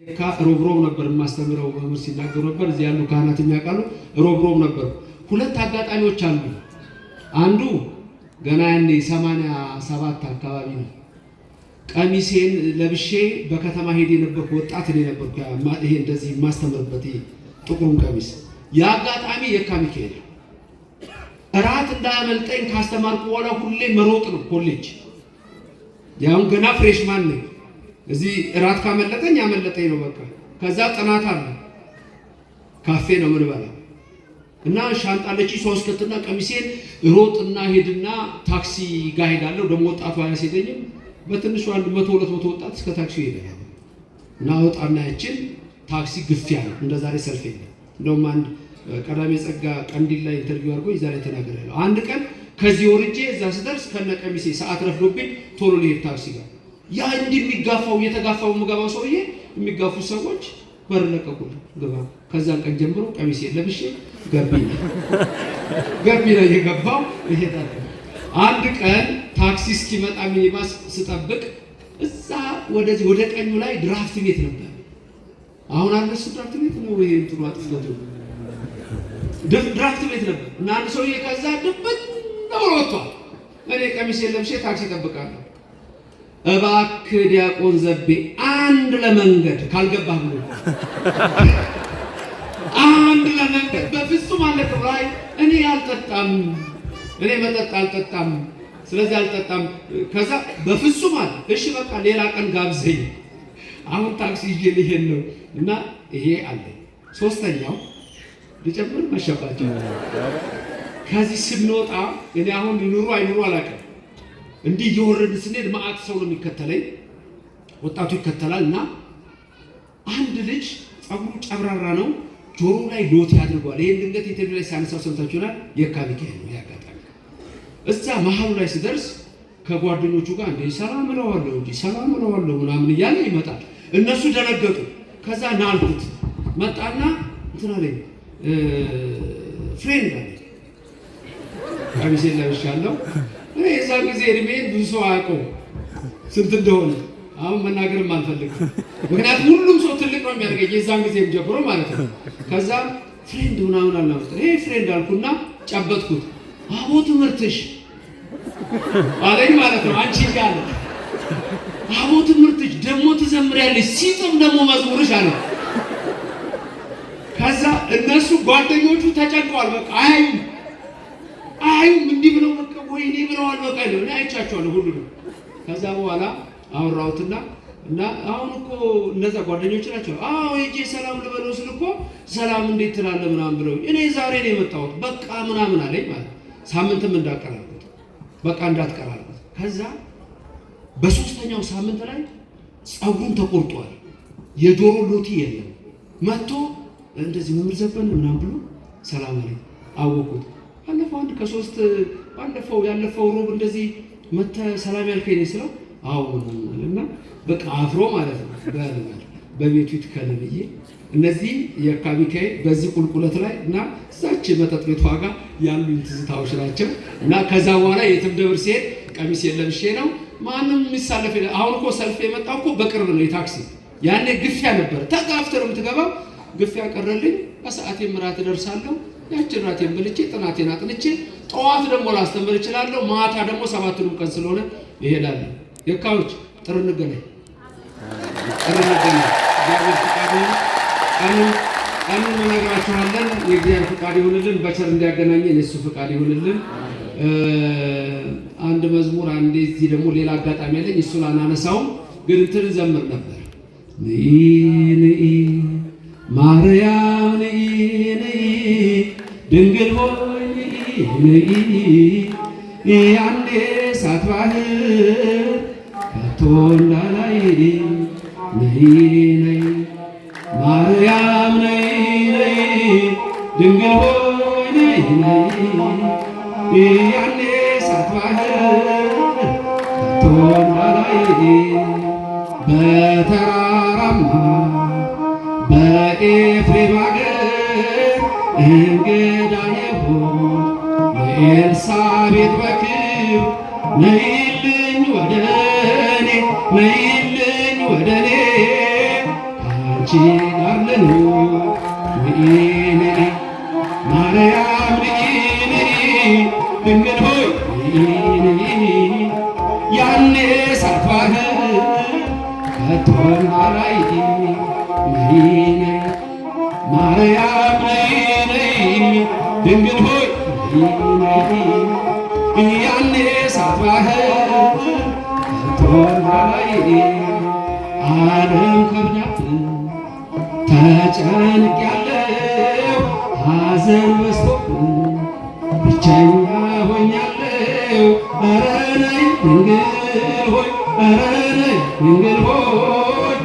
ሮብሮብ ነበር ማስተምረው መምህር ሲናገሩ ነበር እዚህ ያሉ ካህናት የሚያውቃሉ ሮብሮብ ነበር ሁለት አጋጣሚዎች አሉ አንዱ ገና ያኔ 87 አካባቢ ነው ቀሚሴን ለብሼ በከተማ ሄዴ ነበር ወጣት ነበር ይሄ እንደዚህ ማስተምርበት ጥቁሩን ቀሚስ ያጋጣሚ የካሚካኤል እራት እንዳያመልጠኝ ካስተማርኩ በኋላ ሁሌ መሮጥ ነው ኮሌጅ ያው ገና ፍሬሽማን ነኝ እዚህ እራት ካመለጠኝ ያመለጠኝ ነው በቃ ከዛ ጥናት አለ ካፌ ነው ምን ባላ እና ሻንጣለች 3 ከትና ቀሚሴን ሮጥና ሄድና ታክሲ ጋር ሄዳለሁ ደሞ ወጣቱ አያሰደኝም በትንሹ 100 200 ወጣት እስከ ታክሲ ይሄዳል እና ወጣና ያችን ታክሲ ግፊያ ነው እንደዛሬ ሰልፍ የለም እንደውም አንድ ቀዳሜ ጸጋ ቀንዲል ላይ ኢንተርቪው አድርጎ ይዛሬ ተናገራለሁ አንድ ቀን ከዚህ ወርጄ እዛ ስደርስ ከነቀሚሴ ሰዓት ረፍዶብኝ ቶሎ ልሄድ ታክሲ ጋር ያ እንደሚጋፋው የተጋፋው መጋባው ሰውዬ የሚጋፉ ሰዎች በር ለቀቁልኝ ገባ ከዛን ቀን ጀምሮ ቀሚሴ ለብሼ ገቢ ላይ የገባው ይሄዳል አንድ ቀን ታክሲ እስኪመጣ ሚኒባስ ስጠብቅ እዛ ወደዚህ ወደ ቀኙ ላይ ድራፍት ቤት ነበር አሁን አለስ ድራፍት ቤት ነው ይሄ እንትኑ አጥፍቶ ድራፍት ቤት ነበር እና አንድ ሰውዬ ከዛ ድብት ነው ወጥቷል እኔ ቀሚሴ ለብሼ ታክሲ ጠብቃለሁ እባክህ ዲያቆን ዘቤ አንድ ለመንገድ ካልገባህ ብሎ አንድ ለመንገድ በፍጹም አለቀው ላይ እኔ አልጠጣም እኔ መጠጥ አልጠጣም ስለዚህ አልጠጣም ከዛ በፍጹም አለ እሺ በቃ ሌላ ቀን ጋብዘኝ አሁን ታክሲ ይዤ ልሄድ ነው እና ይሄ አለ ሶስተኛው ልጨምር መሸባቸው ከዚህ ስንወጣ እኔ አሁን ኑሩ አይኑሩ አላውቅም እንዲህ እየወረድን ስንሄድ ማአት ሰው ነው የሚከተለኝ ወጣቱ ይከተላልና አንድ ልጅ ጸጉሩ ጨብራራ ነው ጆሮ ላይ ሎት ያድርጓል ይሄን ድንገት ኢንተርቪው ላይ ሳንሳው ሰምታችሁናል የካሚካኤል ነው ያጋጣሚ እዛ መሃሉ ላይ ሲደርስ ከጓደኞቹ ጋር እንደ ሰላም እለዋለሁ እንጂ ሰላም እለዋለሁ ምናምን እያለ ይመጣል እነሱ ደነገጡ ከዛ ናልኩት መጣና እንትና ላይ ፍሬንድ አለ ቀሚሴን ለብሻለሁ እኔ እዛ ጊዜ እድሜን ብዙ ሰው አያውቀውም ስንት እንደሆነ አሁን መናገርም አልፈልግም ምክንያቱም ሁሉም ሰው ትልቅ ነው የሚያደርገኝ የዛን ጊዜም ጀምሮ ማለት ነው ከዛ ፍሬንድ ምናምን አላውቅም ይሄ ፍሬንድ አልኩና ጨበጥኩት አቦ ትምህርትሽ አለኝ ማለት ነው አንቺ ያለ አቦ ትምህርትሽ ደግሞ ትዘምሪያለሽ ሲጥም ደግሞ መዝሙርሽ አለ ከዛ እነሱ ጓደኞቹ ተጨንቀዋል በቃ አይም እንዲህ ብለው በቃ ወይኔ ብለዋል በቃ ነው እኔ አይቻቸዋለሁ ሁሉንም ከዛ በኋላ አወራሁትና እና አሁን እኮ እነዛ ጓደኞች ናቸው አዎ እጄ ሰላም ልበለው ስል እኮ ሰላም እንዴት ትላለህ ምናምን ብለው እኔ ዛሬ ነው የመጣሁት በቃ ምናምን አለኝ ማለት ሳምንትም እንዳቀራልኩት በቃ እንዳትቀራልኩት ከዛ በሶስተኛው ሳምንት ላይ ጸጉሩን ተቆርጧል የጆሮ ሎቲ የለም መጥቶ እንደዚህ መምህር ዘበነ ምናምን ብሎ ሰላም አለኝ አወቁት አለፈው አንድ ከ3 ባለፈው ያለፈው ሮብ እንደዚህ መተ ሰላም ያልከኝ ነው ስለው አዎ እና በቃ አፍሮ ማለት ነው በቤቱ ይትከለብዬ እነዚህ የካሚካኤል በዚህ ቁልቁለት ላይ እና እዛች መጠጥ ቤት ዋጋ ያሉ ትዝታዎች ናቸው እና ከዛ በኋላ የትም ደብር ሲሄድ ቀሚስ የለብሼ ነው ማንንም የሚሳለፍ አሁን እኮ ሰልፍ የመጣው እኮ በቅርብ ነው የታክሲ ያኔ ግፊያ ነበር ተጋፍተር የምትገባው ግፊያ ቀረልኝ በሰዓቴ ምራት ደርሳለሁ ያችን ራቴን በልቼ ጥናቴን አጥንቼ ጠዋት ደግሞ ላስተምር እችላለሁ ማታ ደግሞ 7ቱን ቀን ስለሆነ ይሄዳል የካዎች ጥርንገለኝ እግዚአብሔር ፍቃዱ ቀኑን መነግራችኋለን የእግዚአብሔር ፍቃድ ይሁንልን በቸር እንዲያገናኘን የእሱ ፍቃድ ይሁንልን አንድ መዝሙር አንዴ እዚህ ደግሞ ሌላ አጋጣሚ አለኝ እሱን አናነሳውም ግን እንትን ዘምር ነበር ነይ ማርያም ነይ ድንግል ሆይ ነይ ያንዴ ሳትባህር ከቶ እንዳላይ ነይ ማርያም ነይ ድንግል ሆይ ነይ ያንዴ ሳትባህር ከቶ እንዳላይ በተራራማ በኤፍሬም አገር እንግዳ የሆን ለኤልሳቤጥ በክብር ነይልኝ ወደኔ ነይልኝ ወደኔ ጋር ልኑር ነይ ነይ ማርያም ነይ ድንግል ሆይ ነይ ያኔ ሳትባህ ከቶን አላይ ነይ ነይ ማርያም ነይ ድንግል ሆይ ነይ ያኔ ሳትባህ ከቶን አላይ ዓለም ከብዳት ተጨንቄያለሁ ሐዘን በዝቶብኝ ብቸኛ ሆኛለሁ ኧረ ነይ ድንግል ሆይ ኧረ ነይ ድንግል ሆይ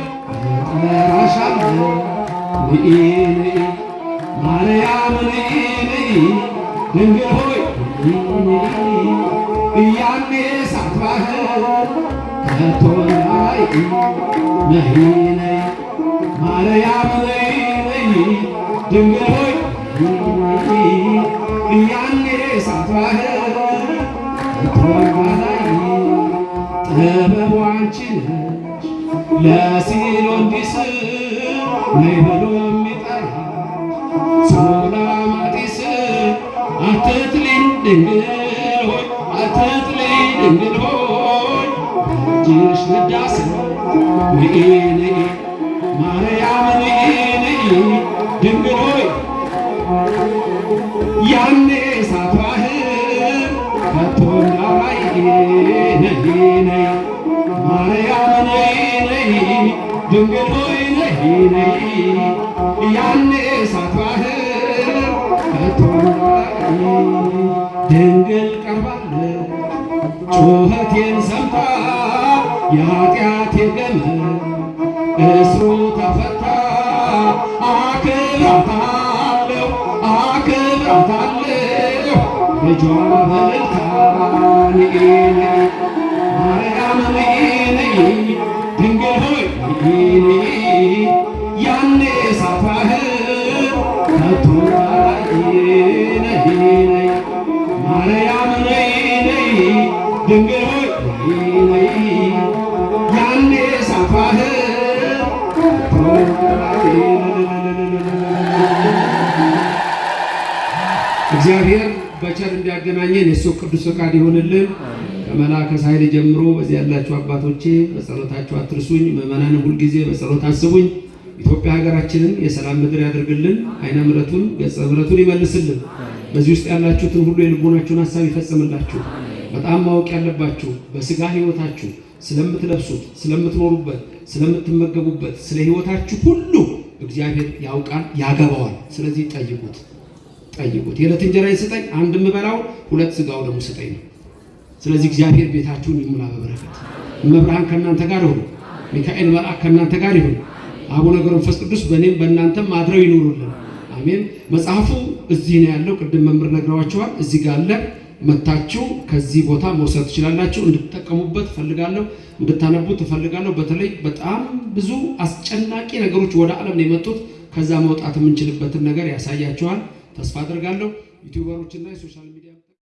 እጠራሻለሁ ነይ ነይ ማርያም ነይ ነይ ድንግል ሆይ ነይ ያኔ ሳትባህ ከቶ ላይ ነይ ነይ ማርያም ነይ ነይ ድንግል ሆይ ያኔ ሳትባህ ከቶ ላይ ጥበቡ አንቺ ነሽ ለሲኖዲስ ነይ ብሎ የሚጠራ ሱላማጢስ አትጥሊኝ ድንግል ሆይ አትጥሊኝ ድንግል ሆይ እጅሽ ውዳሴ ነይ ነይ ማርያም ነይ ነይ ድንግል ሆይ ያኔ ሳትባህ ከቶ ላይ ነይ ነይ ማርያም ነይ ነይ ድንግል ሆይ ነይ ነይ ያኔ ሳትባህ ከቶ ላይ ድንግል ቀርባለች ጩኸቴን ሰምታ የኃጢአቴ ገመድ እስሩ ተፈታ አክብራታለሁ አክብራታለሁ ልጇ በእልልታ ነይ ነይ ማርያም ነይ ነይ ድንግል ሆይ ነይ ያኔ ሳትባህ ከቶ ላይ ነይ ነይ ማርያም ነይ ነይ ድንግል ሆይ ነይ ያኔ ሳትባህ ከቶ ላይ እግዚአብሔር በቸር እንዲያገናኘን የእሱ ቅዱስ ፈቃድ ይሆንልን። ከመልአከ ኃይል ጀምሮ በዚህ ያላችሁ አባቶቼ በጸሎታችሁ አትርሱኝ። ምዕመናንም ሁልጊዜ በጸሎት አስቡኝ። ኢትዮጵያ ሀገራችንን የሰላም ምድር ያደርግልን። አይነ ምሕረቱን ገጸ ምሕረቱን ይመልስልን። በዚህ ውስጥ ያላችሁትን ሁሉ የልቦናችሁን ሐሳብ ይፈጽምላችሁ። በጣም ማወቅ ያለባችሁ በስጋ ሕይወታችሁ ስለምትለብሱት፣ ስለምትኖሩበት፣ ስለምትመገቡበት ስለ ሕይወታችሁ ሁሉ እግዚአብሔር ያውቃል፣ ያገባዋል። ስለዚህ ጠይቁት። የዕለት እንጀራዬን ስጠኝ፣ አንድ የምበላው ሁለት ስጋው ደግሞ ስጠኝ ነው። ስለዚህ እግዚአብሔር ቤታችሁን ይሙላ በበረከት። መብርሃን ከእናንተ ጋር ይሁን። ሚካኤል መልአክ ከእናንተ ጋር ይሁን። አቡነ ገብረ መንፈስ ቅዱስ በእኔም በእናንተም አድረው ይኑሩልን። አሜን። መጽሐፉ እዚህ ነው ያለው። ቅድም መምህር ነግረዋችኋል። እዚህ ጋር አለ። መታችሁ ከዚህ ቦታ መውሰድ ትችላላችሁ። እንድትጠቀሙበት ፈልጋለሁ፣ እንድታነቡት እፈልጋለሁ። በተለይ በጣም ብዙ አስጨናቂ ነገሮች ወደ ዓለም ነው የመጡት። ከዛ መውጣት የምንችልበትን ነገር ያሳያችኋል። ተስፋ አድርጋለሁ። ዩቲዩበሮችና የሶሻል ሚዲያ